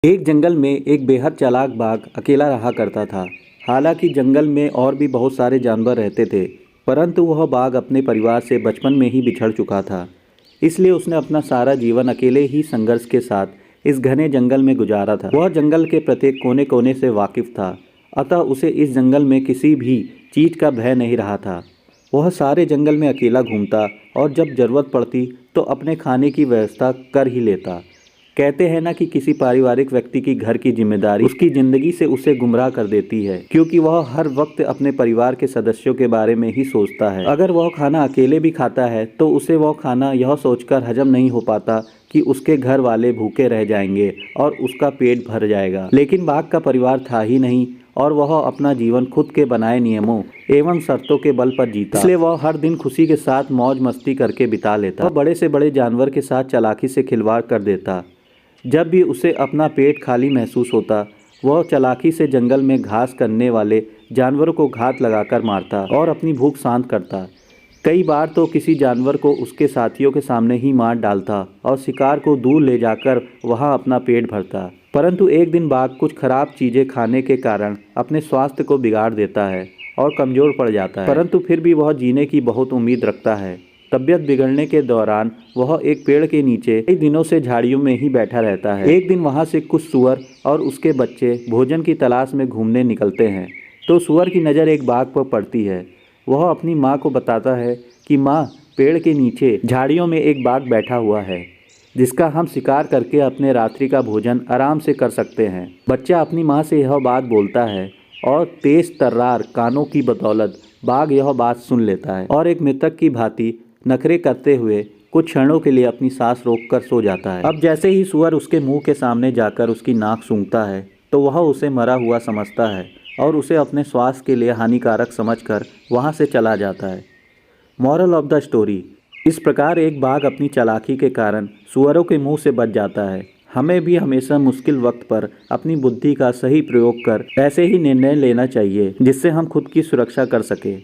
एक जंगल में एक बेहद चालाक बाघ अकेला रहा करता था। हालांकि जंगल में और भी बहुत सारे जानवर रहते थे, परंतु वह बाघ अपने परिवार से बचपन में ही बिछड़ चुका था। इसलिए उसने अपना सारा जीवन अकेले ही संघर्ष के साथ इस घने जंगल में गुजारा था। वह जंगल के प्रत्येक कोने कोने से वाकिफ था, अतः उसे इस जंगल में किसी भी चीज का भय नहीं रहा था। वह सारे जंगल में अकेला घूमता और जब जरूरत पड़ती तो अपने खाने की व्यवस्था कर ही लेता। कहते हैं ना कि किसी पारिवारिक व्यक्ति की घर की जिम्मेदारी उसकी जिंदगी से उसे गुमराह कर देती है, क्योंकि वह हर वक्त अपने परिवार के सदस्यों के बारे में ही सोचता है। अगर वह खाना अकेले भी खाता है तो उसे वह खाना यह सोचकर हजम नहीं हो पाता कि उसके घर वाले भूखे रह जाएंगे और उसका पेट भर जाएगा। लेकिन बाघ का परिवार था ही नहीं और वह अपना जीवन खुद के बनाए नियमों एवं शर्तों के बल पर जीता। इसलिए वह हर दिन खुशी के साथ मौज मस्ती करके बिता लेता। वह बड़े से बड़े जानवर के साथ चालाकी से खिलवाड़ कर देता। जब भी उसे अपना पेट खाली महसूस होता, वह चालाकी से जंगल में घास करने वाले जानवरों को घात लगाकर मारता और अपनी भूख शांत करता। कई बार तो किसी जानवर को उसके साथियों के सामने ही मार डालता और शिकार को दूर ले जाकर वहां अपना पेट भरता। परंतु एक दिन बाघ कुछ खराब चीज़ें खाने के कारण अपने स्वास्थ्य को बिगाड़ देता है और कमज़ोर पड़ जाता है। परंतु फिर भी वह जीने की बहुत उम्मीद रखता है। तबीयत बिगड़ने के दौरान वह एक पेड़ के नीचे कई दिनों से झाड़ियों में ही बैठा रहता है। एक दिन वहां से कुछ सूअर और उसके बच्चे भोजन की तलाश में घूमने निकलते हैं, तो सूअर की नज़र एक बाघ पर पड़ती है। वह अपनी माँ को बताता है कि माँ, पेड़ के नीचे झाड़ियों में एक बाघ बैठा हुआ है, जिसका हम शिकार करके अपने रात्रि का भोजन आराम से कर सकते हैं। बच्चा अपनी माँ से यह बात बोलता है और तेज तर्रार कानों की बदौलत बाघ यह बात सुन लेता है और एक मृतक की भांति नखरे करते हुए कुछ क्षणों के लिए अपनी सांस रोककर सो जाता है। अब जैसे ही सूअर उसके मुंह के सामने जाकर उसकी नाक सूंघता है तो वह उसे मरा हुआ समझता है और उसे अपने स्वास्थ्य के लिए हानिकारक समझकर वहां से चला जाता है। मॉरल ऑफ द स्टोरी: इस प्रकार एक बाघ अपनी चालाकी के कारण सूअरों के मुंह से बच जाता है। हमें भी हमेशा मुश्किल वक्त पर अपनी बुद्धि का सही प्रयोग कर ऐसे ही निर्णय लेना चाहिए जिससे हम खुद की सुरक्षा कर सकें।